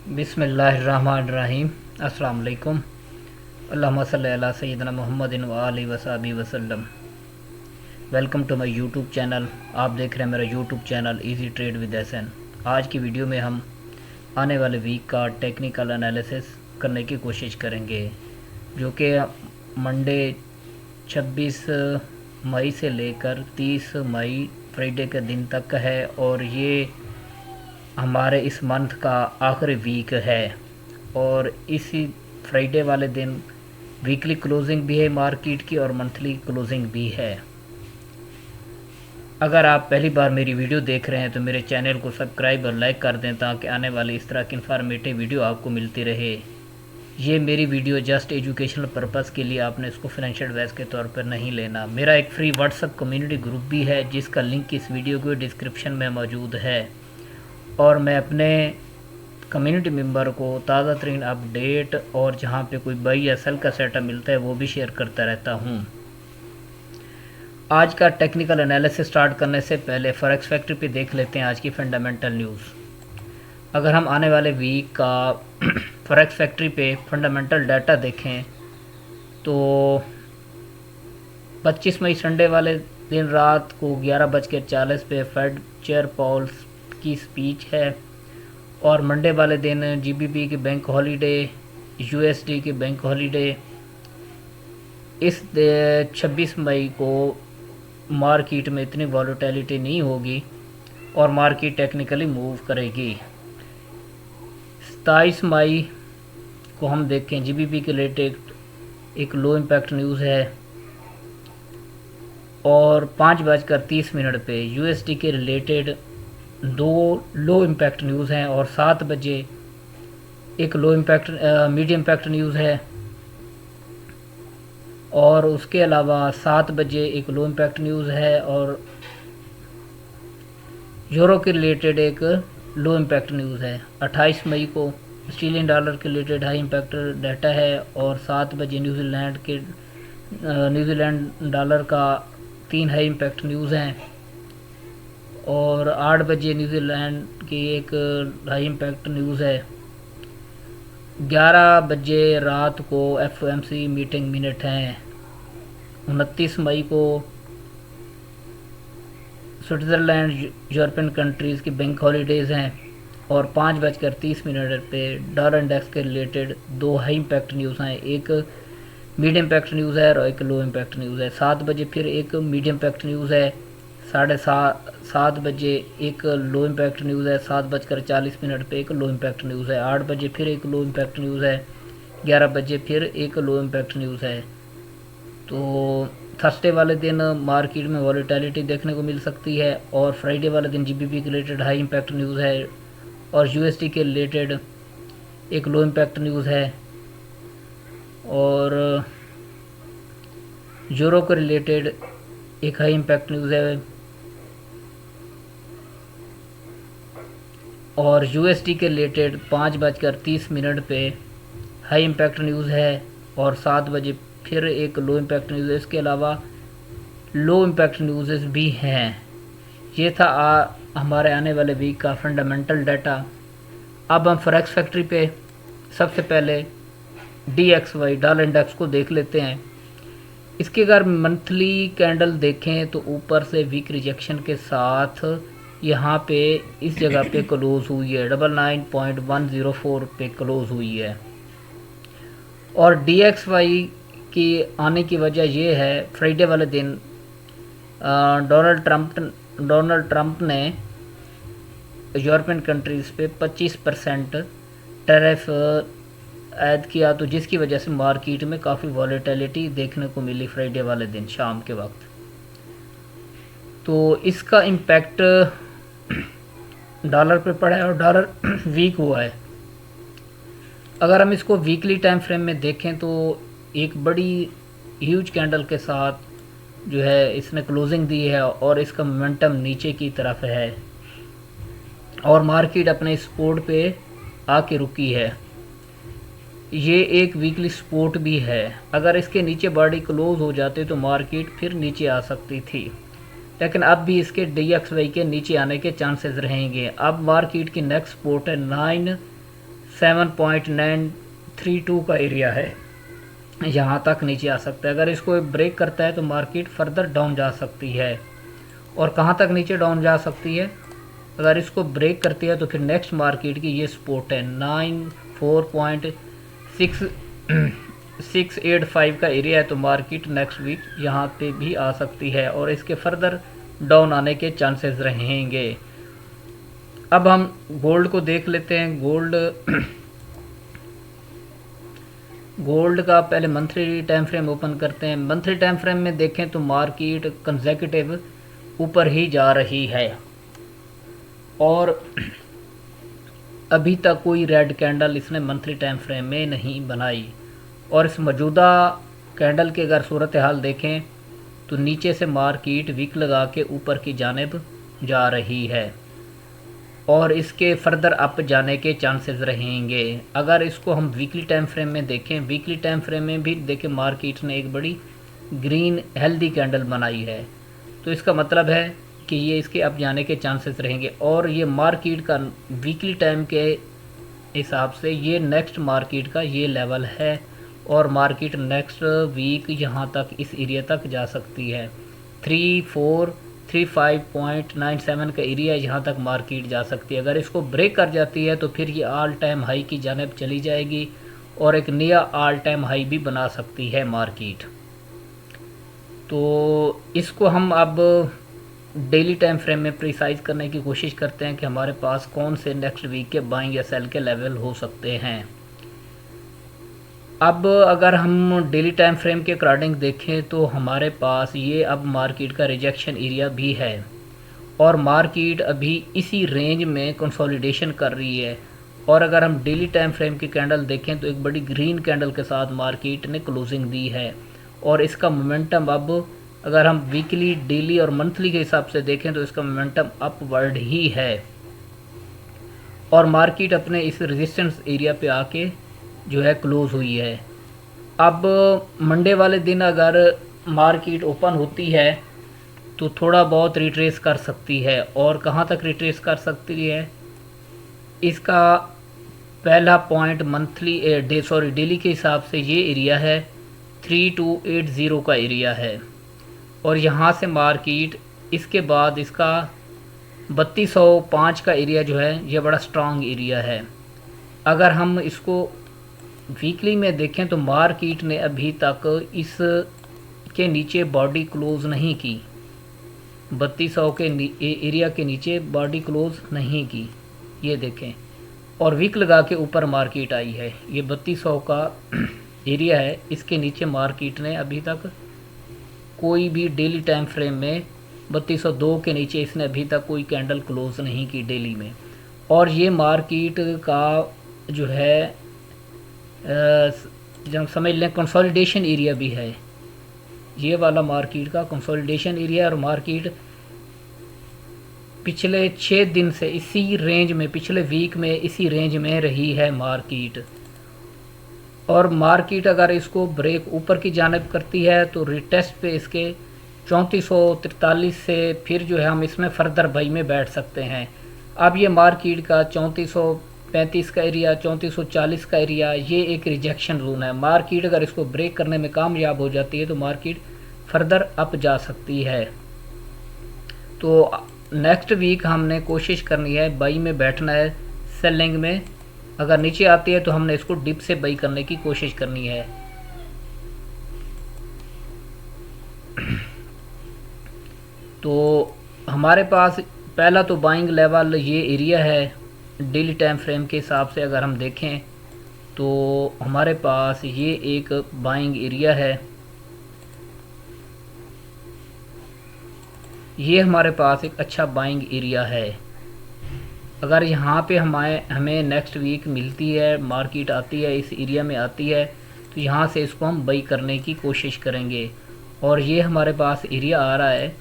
बिस्मिल्लाहिर्रहमानिर्रहीम। अस्सलाम वालेकुम। अल्लाहुम्मा सल्लि अला सय्यिदिना मुहम्मदिन व आलिहि व सहबिहि वसल्लम। Welcome to my YouTube channel. आप देख रहे हैं मेरा YouTube channel easy trade with SN. आज की वीडियो में हम आने वाले वीक का टेक्निकल एनालिसिस करने की कोशिश करेंगे, जो कि मंडे 26 मई से लेकर 30 मई फ्राइडे के दिन तक है, और ये हमारे इस मंथ का आखिरी वीक है। और इसी फ्राइडे वाले दिन वीकली क्लोजिंग भी है मार्केट की, और मंथली क्लोजिंग भी है। अगर आप पहली बार मेरी वीडियो देख रहे हैं तो मेरे चैनल को सब्सक्राइब और लाइक कर दें, ताकि आने वाली इस तरह की इन्फॉर्मेटिव वीडियो आपको मिलती रहे। ये मेरी वीडियो जस्ट एजुकेशनल पर्पज़ के लिए, आपने इसको फाइनेंशियल एडवाइस के तौर पर नहीं लेना। मेरा एक फ्री व्हाट्सएप कम्युनिटी ग्रुप भी है, जिसका लिंक इस वीडियो के डिस्क्रिप्शन में मौजूद है। और मैं अपने कम्युनिटी मेंबर को ताज़ा तरीन अपडेट और जहाँ पे कोई बाई या सेल का सेटअप मिलता है वो भी शेयर करता रहता हूँ। आज का टेक्निकल एनालिसिस स्टार्ट करने से पहले फॉरेक्स फैक्ट्री पे देख लेते हैं आज की फंडामेंटल न्यूज़। अगर हम आने वाले वीक का फॉरेक्स फैक्ट्री पे फंडामेंटल डाटा देखें तो 25 मई संडे वाले दिन रात को 11:40 पे फेड चेयर पॉल की स्पीच है, और मंडे वाले दिन जीबीपी की बैंक हॉलीडे, यूएसडी की बैंक हॉलीडे। इस 26 मई को मार्केट में इतनी वॉलेटिलिटी नहीं होगी और मार्केट टेक्निकली मूव करेगी। 27 मई को हम देखें जीबीपी के रिलेटेड एक लो इम्पैक्ट न्यूज़ है, और 5:30 पे यूएसडी के रिलेटेड 2 लो इम्पैक्ट न्यूज़ हैं, और 7 बजे एक low impact medium impact news है, और उसके अलावा 7 बजे एक लो इम्पैक्ट न्यूज़ है, और यूरो के रिलेटेड एक लो इम्पैक्ट न्यूज़ है। 28 मई को ऑस्ट्रेलियन डॉलर के रिलेटेड हाई इम्पैक्ट डाटा है, और 7 बजे न्यूजीलैंड डॉलर का 3 हाई इम्पैक्ट न्यूज़ हैं, और 8 बजे न्यूजीलैंड की एक हाई इम्पैक्ट न्यूज़ है। 11 बजे रात को एफओएमसी मीटिंग मिनट हैं। 29 मई को स्विट्ज़रलैंड यूरोपियन कंट्रीज़ की बैंक हॉलीडेज़ हैं, और 5:30 पे डॉलर इंडेक्स के रिलेटेड 2 हाई इम्पैक्ट न्यूज़ हैं। एक मीडियम इम्पैक्ट न्यूज़ है और एक लो इम्पैक्ट न्यूज़ है। 7 बजे फिर एक मीडियम इम्पैक्ट न्यूज़ है। 7:30 बजे एक लो इम्पैक्ट न्यूज़ है। 7:40 पे एक लो इम्पैक्ट न्यूज़ है। 8 बजे फिर एक लो इम्पैक्ट न्यूज़ है। 11 बजे फिर एक लो इम्पैक्ट न्यूज़ है। तो थर्सडे वाले दिन मार्केट में वॉलेटिलिटी देखने को मिल सकती है, और फ्राइडे वाले दिन जीबीपी के रिलेटेड हाई इम्पैक्ट न्यूज़ है, और यूएसडी के रिलेटेड एक लो इम्पैक्ट न्यूज़ है, और यूरो के रिलेटेड एक हाई इम्पैक्ट न्यूज़ है, और यूएसडी के रिलेटेड 5:30 पे हाई इम्पैक्ट न्यूज़ है, और 7 बजे फिर एक लो इम्पैक्ट न्यूज़ है। इसके अलावा लो इम्पैक्ट न्यूज़ भी हैं। ये था हमारे आने वाले वीक का फंडामेंटल डाटा। अब हम फॉरेक्स फैक्ट्री पे सबसे पहले DXY डॉलर इंडेक्स को देख लेते हैं। इसके अगर मंथली कैंडल देखें तो ऊपर से वीक रिजेक्शन के साथ यहाँ पे इस जगह पे क्लोज़ हुई है, 99.104 पे क्लोज़ हुई है। और DXY की आने की वजह ये है, फ्राइडे वाले दिन डोनाल्ड ट्रंप ने यूरोपियन कंट्रीज़ पे 25% टैरिफ ऐड किया, तो जिसकी वजह से मार्केट में काफ़ी वॉलेटिलिटी देखने को मिली फ्राइडे वाले दिन शाम के वक्त। तो इसका इम्पैक्ट डॉलर पे पड़ा है, और डॉलर वीक हुआ है। अगर हम इसको वीकली टाइम फ्रेम में देखें तो एक बड़ी ह्यूज कैंडल के साथ जो है इसने क्लोजिंग दी है, और इसका मोमेंटम नीचे की तरफ है, और मार्केट अपने सपोर्ट पे आके रुकी है। ये एक वीकली सपोर्ट भी है। अगर इसके नीचे बॉडी क्लोज हो जाते तो मार्केट फिर नीचे आ सकती थी, लेकिन अब भी इसके DXY के नीचे आने के चांसेस रहेंगे। अब मार्केट की नेक्स्ट सपोर्ट है 7.932 का एरिया है, यहाँ तक नीचे आ सकता है। अगर इसको ब्रेक करता है तो मार्केट फर्दर डाउन जा सकती है। और कहाँ तक नीचे डाउन जा सकती है? अगर इसको ब्रेक करती है तो फिर नेक्स्ट मार्केट की ये सपोर्ट है 94.685 का एरिया है, तो मार्केट नेक्स्ट वीक यहाँ पे भी आ सकती है और इसके फर्दर डाउन आने के चांसेस रहेंगे। अब हम गोल्ड को देख लेते हैं। गोल्ड का पहले मंथली टाइम फ्रेम ओपन करते हैं। मंथली टाइम फ्रेम में देखें तो मार्केट कंसेक्यूटिव ऊपर ही जा रही है और अभी तक कोई रेड कैंडल इसने मंथली टाइम फ्रेम में नहीं बनाई। और इस मौजूदा कैंडल के अगर सूरत हाल देखें तो नीचे से मार्केट वीक लगा के ऊपर की जानिब जा रही है और इसके फर्दर अप जाने के चांसेस रहेंगे। अगर इसको हम वीकली टाइम फ्रेम में देखें, वीकली टाइम फ्रेम में भी देखें मार्केट ने एक बड़ी ग्रीन हेल्दी कैंडल बनाई है, तो इसका मतलब है कि ये इसके अप जाने के चांसेस रहेंगे। और ये मार्केट का वीकली टाइम के हिसाब से ये नेक्स्ट मार्केट का ये लेवल है और मार्केट नेक्स्ट वीक यहाँ तक इस एरिया तक जा सकती है। 3435.97 का एरिया यहाँ तक मार्केट जा सकती है। अगर इसको ब्रेक कर जाती है तो फिर ये ऑल टाइम हाई की जानिब चली जाएगी और एक नया ऑल टाइम हाई भी बना सकती है मार्केट। तो इसको हम अब डेली टाइम फ्रेम में प्रिसाइज करने की कोशिश करते हैं कि हमारे पास कौन से नेक्स्ट वीक के बाइंग या सेल के लेवल हो सकते हैं। अब अगर हम डेली टाइम फ्रेम के अकॉर्डिंग देखें तो हमारे पास ये अब मार्केट का रिजेक्शन एरिया भी है और मार्केट अभी इसी रेंज में कंसोलिडेशन कर रही है। और अगर हम डेली टाइम फ्रेम की कैंडल देखें तो एक बड़ी ग्रीन कैंडल के साथ मार्केट ने क्लोजिंग दी है और इसका मोमेंटम अब अगर हम वीकली, डेली और मंथली के हिसाब से देखें तो इसका मोमेंटम अपवर्ड ही है और मार्केट अपने इस रेजिस्टेंस एरिया पे आके जो है क्लोज हुई है। अब मंडे वाले दिन अगर मार्केट ओपन होती है तो थोड़ा बहुत रिट्रेस कर सकती है और कहाँ तक रिट्रेस कर सकती है? इसका पहला पॉइंट मंथली डेली के हिसाब से ये एरिया है 3280 का एरिया है और यहाँ से मार्केट इसके बाद इसका 3205 का एरिया जो है ये बड़ा स्ट्रांग एरिया है। अगर हम इसको वीकली में देखें तो मार्केट ने अभी तक इस के नीचे बॉडी क्लोज नहीं की, 3200 के एरिया के नीचे बॉडी क्लोज नहीं की, ये देखें, और वीक लगा के ऊपर मार्केट आई है। ये 3200 का एरिया है, इसके नीचे मार्केट ने अभी तक कोई भी डेली टाइम फ्रेम में 3202 के नीचे इसने अभी तक कोई कैंडल क्लोज नहीं की डेली में। और ये मार्केट का जो है जब समझ लें कंसोलिडेशन एरिया भी है, ये वाला मार्केट का कंसोलिडेशन एरिया। और मार्केट पिछले 6 दिन से इसी रेंज में, पिछले वीक में इसी रेंज में रही है मार्केट। और मार्केट अगर इसको ब्रेक ऊपर की जानिब करती है तो रिटेस्ट पे इसके 3443 से फिर जो है हम इसमें फर्दर बाई में बैठ सकते हैं। अब ये मार्केट का 3435 का एरिया, 3440 का एरिया, ये एक रिजेक्शन जोन है। मार्केट अगर इसको ब्रेक करने में कामयाब हो जाती है तो मार्केट फर्दर अप जा सकती है। तो नेक्स्ट वीक हमने कोशिश करनी है बाई में बैठना है, सेलिंग में। अगर नीचे आती है तो हमने इसको डिप से बाई करने की कोशिश करनी है। तो हमारे पास पहला तो बाइंग लेवल ये एरिया है डेली टाइम फ्रेम के हिसाब से। अगर हम देखें तो हमारे पास ये एक बाइंग एरिया है, ये हमारे पास एक अच्छा बाइंग एरिया है। अगर यहाँ पे हमें नेक्स्ट वीक मिलती है, मार्केट आती है, इस एरिया में आती है, तो यहाँ से इसको हम बाई करने की कोशिश करेंगे। और ये हमारे पास एरिया आ रहा है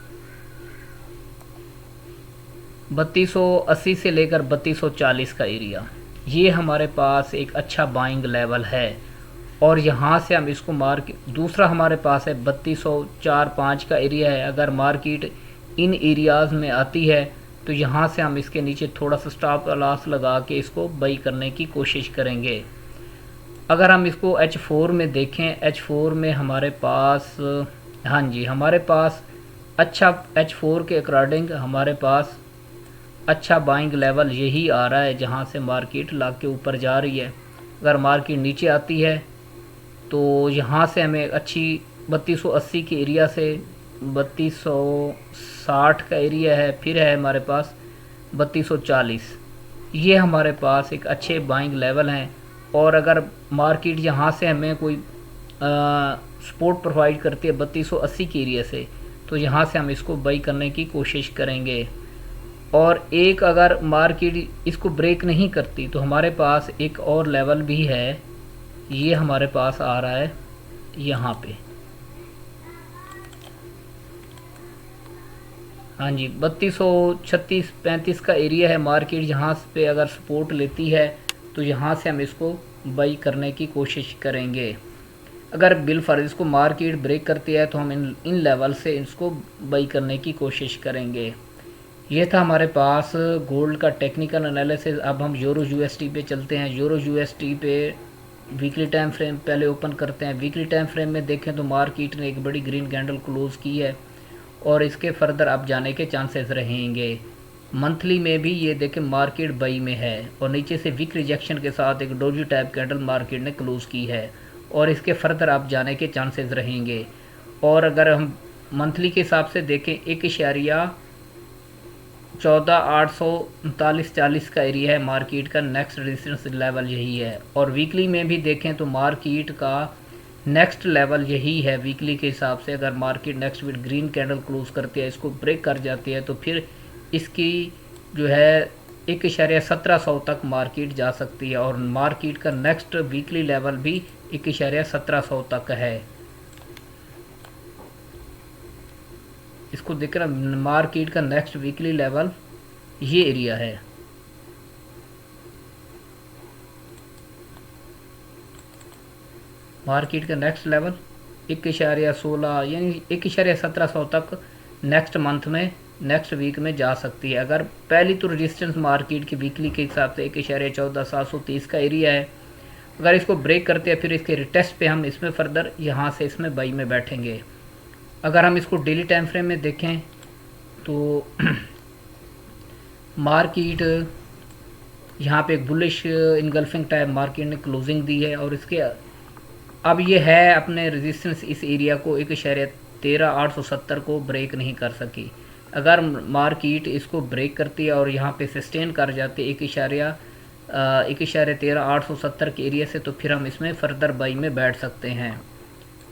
3280 से लेकर 3240 का एरिया, ये हमारे पास एक अच्छा बाइंग लेवल है। और यहाँ से हम इसको दूसरा हमारे पास है 3204-5 का एरिया है। अगर मार्केट इन एरियाज़ में आती है तो यहाँ से हम इसके नीचे थोड़ा सा स्टॉप लॉस लगा के इसको बाई करने की कोशिश करेंगे। अगर हम इसको H4 में देखें, H4 में हमारे पास हाँ जी हमारे पास अच्छा H4 के अकॉर्डिंग हमारे पास अच्छा बाइंग लेवल यही आ रहा है जहाँ से मार्केट लाग के ऊपर जा रही है। अगर मार्केट नीचे आती है तो यहाँ से हमें अच्छी 3280 के एरिया से 3260 का एरिया है, फिर है हमारे पास 3240, ये हमारे पास एक अच्छे बाइंग लेवल हैं। और अगर मार्केट यहाँ से हमें कोई सपोर्ट प्रोवाइड करती है 3280 के एरिया से, तो यहाँ से हम इसको बाई करने की कोशिश करेंगे। और एक अगर मार्केट इसको ब्रेक नहीं करती तो हमारे पास एक और लेवल भी है, ये हमारे पास आ रहा है यहाँ पे, हाँ जी 3236-35 का एरिया है। मार्केट यहाँ पे अगर सपोर्ट लेती है तो यहाँ से हम इसको बाई करने की कोशिश करेंगे। अगर बिलफर्ज इसको मार्केट ब्रेक करती है तो हम इन लेवल से इसको बाई करने की कोशिश करेंगे। ये था हमारे पास गोल्ड का टेक्निकल एनालिसिस। अब हम यूरो यूएसडी पे चलते हैं। यूरो यूएसडी पे वीकली टाइम फ्रेम पहले ओपन करते हैं। वीकली टाइम फ्रेम में देखें तो मार्केट ने एक बड़ी ग्रीन कैंडल क्लोज़ की है और इसके फर्दर अप जाने के चांसेस रहेंगे। मंथली में भी ये देखें मार्केट बाई में है और नीचे से वीक रिजेक्शन के साथ एक डोजी टाइप कैंडल मार्केट ने क्लोज़ की है और इसके फर्दर अप जाने के चांसेस रहेंगे। और अगर हम मंथली के हिसाब से देखें 1.14,839.40 का एरिया है मार्केट का, नेक्स्ट रेजिस्टेंस लेवल यही है। और वीकली में भी देखें तो मार्केट का नेक्स्ट लेवल यही है। वीकली के हिसाब से अगर market next week green candle close करती है, इसको ब्रेक कर जाती है, तो फिर इसकी जो है 1.1700 तक मार्केट जा सकती है और मार्केट का नेक्स्ट वीकली लेवल भी 1.1700 तक है। इसको देख रहा मार्केट का नेक्स्ट वीकली लेवल ये एरिया है। मार्केट का नेक्स्ट लेवल 1.16 यानी 1.1700 तक नेक्स्ट मंथ में नेक्स्ट वीक में जा सकती है। अगर पहली तो रेजिस्टेंस मार्केट की वीकली के हिसाब से 1.14,730 का एरिया है। अगर इसको ब्रेक करते हैं फिर इसके रिटेस्ट पे हम इसमें फर्दर यहाँ से इसमें बाई में बैठेंगे। अगर हम इसको डेली टाइम फ्रेम में देखें तो मार्केट यहाँ पे एक बुलिश इनगल्फिंग टाइप मार्केट ने क्लोजिंग दी है और इसके अब ये है अपने रेजिस्टेंस इस एरिया को 1.13,870 को ब्रेक नहीं कर सकी। अगर मार्केट इसको ब्रेक करती है और यहाँ पे सस्टेन कर जाती है 1.13,870 के एरिया से, तो फिर हम इसमें फर्दर बाई में बैठ सकते हैं।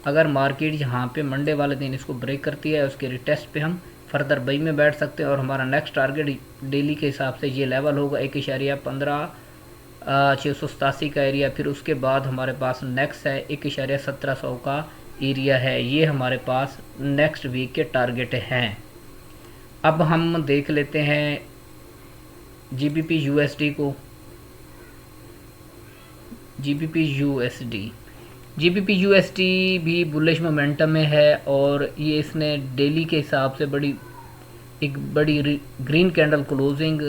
अगर मार्केट यहाँ पे मंडे वाले दिन इसको ब्रेक करती है उसके रिटेस्ट पे हम फर्दर बाई में बैठ सकते हैं और हमारा नेक्स्ट टारगेट डेली के हिसाब से ये लेवल होगा 1.15,687 का एरिया। फिर उसके बाद हमारे पास नेक्स्ट है 1.1700 का एरिया है। ये हमारे पास नेक्स्ट वीक के टारगेट हैं। अब हम देख लेते हैं GBP USD को। GBP USD भी बुलिश मोमेंटम में है और ये इसने डेली के हिसाब से एक बड़ी ग्रीन कैंडल क्लोजिंग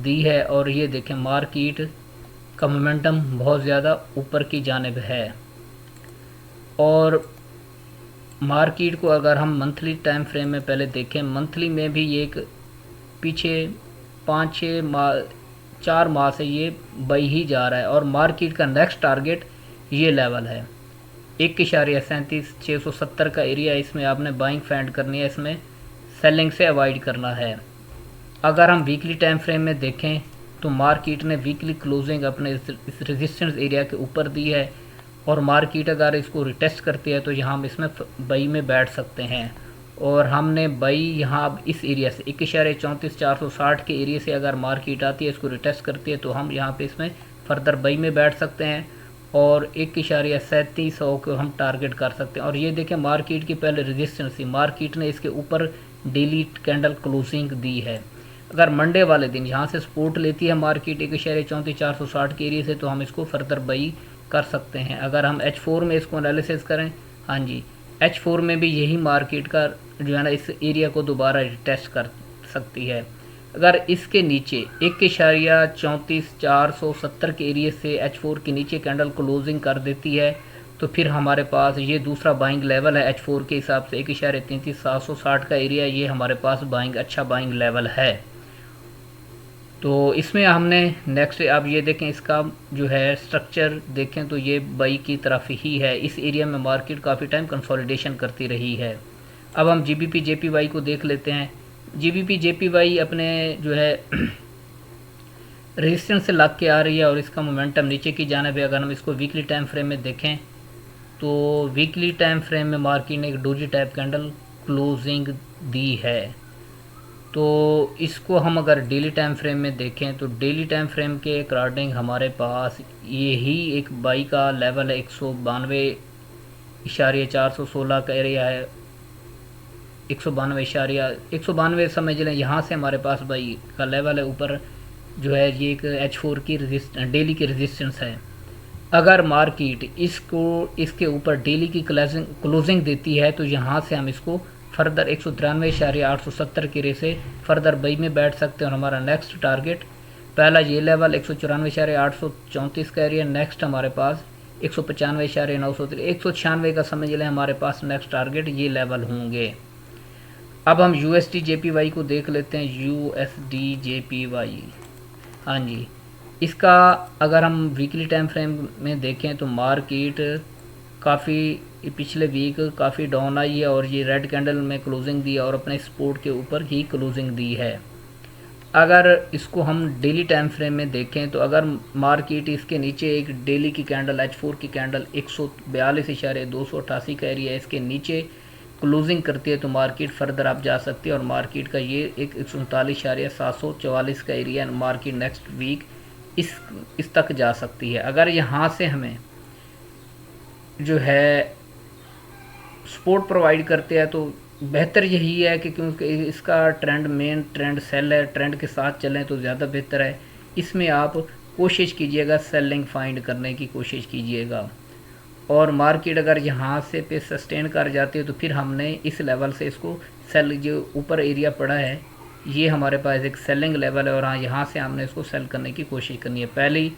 दी है और ये देखें मार्केट का मोमेंटम बहुत ज़्यादा ऊपर की जानिब है। और मार्केट को अगर हम मंथली टाइम फ्रेम में पहले देखें, मंथली में भी ये एक पीछे 4 माह से ये बाई ही जा रहा है और मार्केट का नेक्स्ट टारगेट ये लेवल है 1.37,670 का एरिया। इसमें आपने बाइंग फाइंड करनी है, इसमें सेलिंग से अवॉइड करना है। अगर हम वीकली टाइम फ्रेम में देखें तो मार्केट ने वीकली क्लोजिंग अपने इस रेजिस्टेंस एरिया के ऊपर दी है और मार्केट अगर इसको रिटेस्ट करती है तो यहाँ हम इसमें बाई में बैठ सकते हैं। और हमने बाई यहाँ अब इस एरिया से 1.34,460 के एरिया से अगर मार्केट आती है, इसको रिटेस्ट करती है, तो हम यहाँ पे इसमें फर्दर बाई में बैठ सकते हैं और 1.3700 को हम टारगेट कर सकते हैं। और ये देखें मार्केट की पहले रेजिस्टेंस थी, मार्केट ने इसके ऊपर डेली कैंडल क्लोजिंग दी है। अगर मंडे वाले दिन यहाँ से सपोर्ट लेती है मार्केट 1.34,460 के एरिया से, तो हम इसको फर्दर बाई कर सकते हैं। अगर हम H4 में इसको एनालिसिस करें, हाँ जी H4 में भी यही मार्केट का जो है ना इस एरिया को दोबारा टेस्ट कर सकती है। अगर इसके नीचे 1.3470 के एरिया से H4 के नीचे कैंडल क्लोजिंग कर देती है तो फिर हमारे पास ये दूसरा बाइंग लेवल है H4 के हिसाब से 1.33760 का एरिया, ये हमारे पास बाइंग अच्छा बाइंग लेवल है। तो इसमें हमने नेक्स्ट अब ये देखें, इसका जो है स्ट्रक्चर देखें तो ये बाई की तरफ ही है। इस एरिया में मार्केट काफ़ी टाइम कंसोलिडेशन करती रही है। अब हम GBP JPY को देख लेते हैं। GBP JPY अपने जो है रेजिस्टेंस से लग के आ रही है और इसका मोमेंटम नीचे की जानिब है। अगर हम इसको वीकली टाइम फ्रेम में देखें तो वीकली टाइम फ्रेम में मार्केट ने एक डोजी टाइप कैंडल क्लोजिंग दी है। तो इसको हम अगर डेली टाइम फ्रेम में देखें तो डेली टाइम फ्रेम के अकॉर्डिंग हमारे पास यही एक बाई का लेवल है 192.416 का एरिया है। 192 समझ लें, यहाँ से हमारे पास बाई का लेवल है। ऊपर जो है ये एक H4 की डेली की रेजिस्टेंस है। अगर मार्केट इसको इसके ऊपर डेली की क्लोजिंग देती है तो यहाँ से हम इसको फर्दर 193.870 के रे से फर्दर बाई में बैठ सकते हैं। और हमारा नेक्स्ट टारगेट पहला ये लेवल 194.834 का एरिया, नेक्स्ट हमारे पास 195.903 196 का समझ लें हमारे पास नेक्स्ट टारगेट ये लेवल होंगे। अब हम USD JPY को देख लेते हैं। USD JPY, हाँ जी, इसका अगर हम वीकली टाइम फ्रेम में देखें तो मार्केट काफ़ी पिछले वीक काफ़ी डाउन आई है और ये रेड कैंडल में क्लोजिंग दी है और अपने सपोर्ट के ऊपर ही क्लोजिंग दी है। अगर इसको हम डेली टाइम फ्रेम में देखें तो अगर मार्केट इसके नीचे एक डेली की कैंडल H4 की कैंडल 142.288 का एरिया इसके नीचे क्लोजिंग करती है तो मार्केट फर्दर आप जा सकती है और मार्केट का ये एक 139.744 का एरिया मार्केट नेक्स्ट वीक इस तक जा सकती है। अगर यहाँ से हमें जो है सपोर्ट प्रोवाइड करते हैं तो बेहतर यही है कि क्योंकि इसका मेन ट्रेंड सेल है, ट्रेंड के साथ चलें तो ज़्यादा बेहतर है। इसमें आप कोशिश कीजिएगा सेलिंग फाइंड करने की कोशिश कीजिएगा और मार्केट अगर यहाँ से पे सस्टेन कर जाती है तो फिर हमने इस लेवल से इसको सेल, जो ऊपर एरिया पड़ा है ये हमारे पास एक सेलिंग लेवल है और हाँ यहाँ से हमने इसको सेल करने की कोशिश करनी है। पहली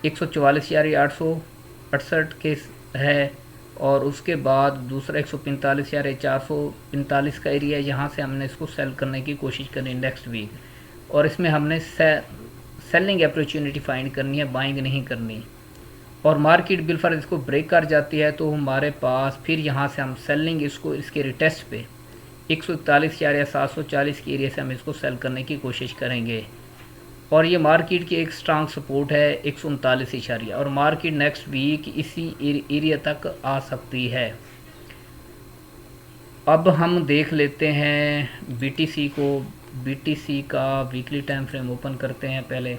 144.868 के है और उसके बाद दूसरा 145.445 का एरिया, यहाँ से हमने इसको सेल करने की कोशिश करनी है नेक्स्ट वीक और इसमें हमने सेलिंग अपॉर्चुनिटी फाइंड करनी है, बाइंग नहीं करनी। और मार्केट बिलफर्ज इसको ब्रेक कर जाती है तो हमारे पास फिर यहाँ से हम सेलिंग इसको इसके रिटेस्ट पे 141.740 के एरिया से हम इसको सेल करने की कोशिश करेंगे और ये मार्केट की एक स्ट्रांग सपोर्ट है 139 और मार्केट नेक्स्ट वीक इसी एरिया तक आ सकती है। अब हम देख लेते हैं BTC को। BTC का वीकली टाइम फ्रेम ओपन करते हैं। पहले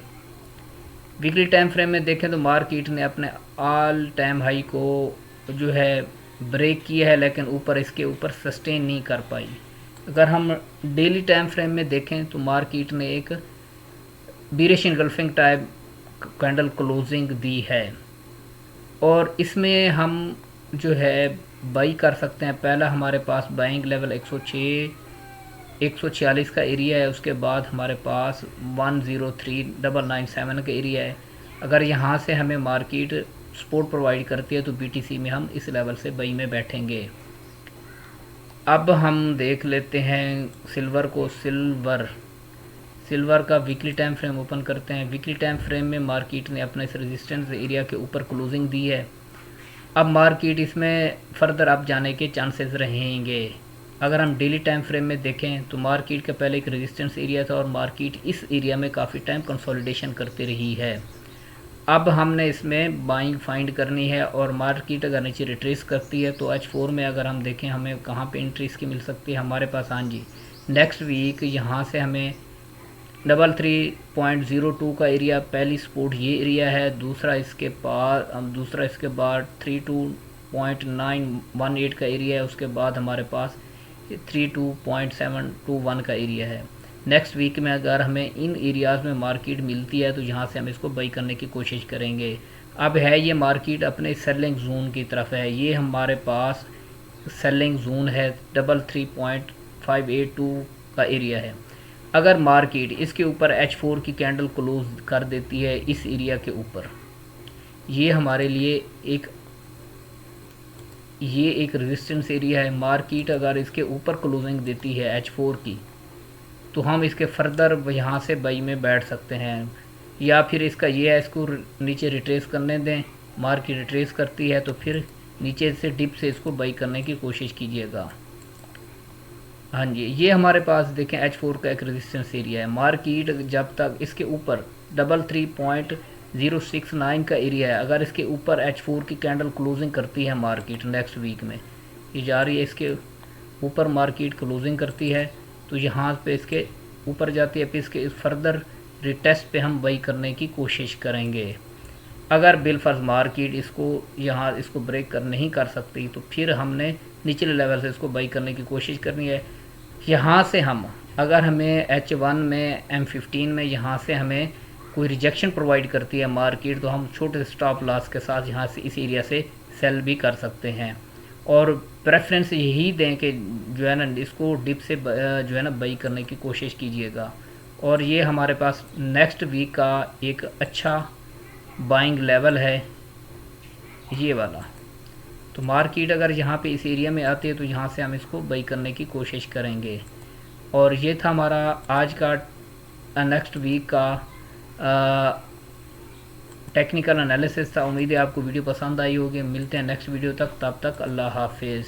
वीकली टाइम फ्रेम में देखें तो मार्केट ने अपने ऑल टाइम हाई को जो है ब्रेक किया है लेकिन ऊपर इसके ऊपर सस्टेन नहीं कर पाई। अगर हम डेली टाइम फ्रेम में देखें तो मार्केट ने एक bearish engulfing type candle closing दी है और इसमें हम जो है बाई कर सकते हैं। पहला हमारे पास बाइंग लेवल 146 का एरिया है, उसके बाद हमारे पास 103.997 का एरिया है। अगर यहाँ से हमें मार्केट सपोर्ट प्रोवाइड करती है तो BTC में हम इस लेवल से बाई में बैठेंगे। अब हम देख लेते हैं सिल्वर को। सिल्वर का वीकली टाइम फ्रेम ओपन करते हैं। वीकली टाइम फ्रेम में मार्केट ने अपने इस रेजिस्टेंस एरिया के ऊपर क्लोजिंग दी है। अब मार्केट इसमें फर्दर अप जाने के चांसेस रहेंगे। अगर हम डेली टाइम फ्रेम में देखें तो मार्केट का पहले एक रेजिस्टेंस एरिया था और मार्केट इस एरिया में काफ़ी टाइम कंसोलिडेशन करती रही है। अब हमने इसमें बाइंग फाइंड करनी है और मार्केट अगर नीचे रिट्रेस करती है तो H4 में अगर हम देखें हमें कहाँ पे एंट्री इसकी मिल सकती है हमारे पास। हाँ जी, नेक्स्ट वीक यहाँ से हमें 33.02 का एरिया पहली सपोर्ट ये एरिया है। दूसरा इसके बाद 32.918 का एरिया है। उसके बाद हमारे पास 32.721 का एरिया है। नेक्स्ट वीक में अगर हमें इन एरियाज़ में मार्केट मिलती है तो यहाँ से हम इसको बाई करने की कोशिश करेंगे। अब है ये मार्केट अपने सेलिंग जोन की तरफ है। ये हमारे पास सेलिंग जोन है 33.582 का एरिया है। अगर मार्केट इसके ऊपर H4 की कैंडल क्लोज कर देती है इस एरिया के ऊपर, ये हमारे लिए एक रेजिस्टेंस एरिया है। मार्केट अगर इसके ऊपर क्लोजिंग देती है H4 की, तो हम इसके फर्दर यहाँ से बाई में बैठ सकते हैं। या फिर इसका ये है, इसको नीचे रिट्रेस करने दें, मार्केट रिट्रेस करती है तो फिर नीचे से डिप से इसको बाई करने की कोशिश कीजिएगा। हाँ जी, ये हमारे पास देखें H4 का एक रेजिस्टेंस एरिया है। मार्केट जब तक इसके ऊपर 33.069 का एरिया है, अगर इसके ऊपर H4 की कैंडल क्लोजिंग करती है मार्केट नेक्स्ट वीक में, ये जा रही है इसके ऊपर मार्केट क्लोजिंग करती है, तो यहाँ पे इसके ऊपर जाती है, फिर इसके फर्दर रिटेस्ट पे हम बाई करने की कोशिश करेंगे। अगर बिलफर्ज मार्केट इसको ब्रेक नहीं कर सकती, तो फिर हमने निचले लेवल से इसको बाई करने की कोशिश करनी है। यहाँ से अगर हमें H1 में M15 में यहाँ से हमें कोई रिजेक्शन प्रोवाइड करती है मार्केट, तो हम छोटे स्टॉप लॉस के साथ यहाँ से इस एरिया से सेल भी कर सकते हैं। और प्रेफरेंस यही दें कि जो है ना इसको डिप से जो है ना बाई करने की कोशिश कीजिएगा। और ये हमारे पास नेक्स्ट वीक का एक अच्छा बाइंग लेवल है ये वाला। तो मार्केट अगर यहाँ पे इस एरिया में आती है तो यहाँ से हम इसको बाई करने की कोशिश करेंगे। और ये था हमारा आज का नेक्स्ट वीक का टेक्निकल एनालिसिस था। उम्मीद है आपको वीडियो पसंद आई होगी। मिलते हैं नेक्स्ट वीडियो तक, तब तक अल्लाह हाफिज़।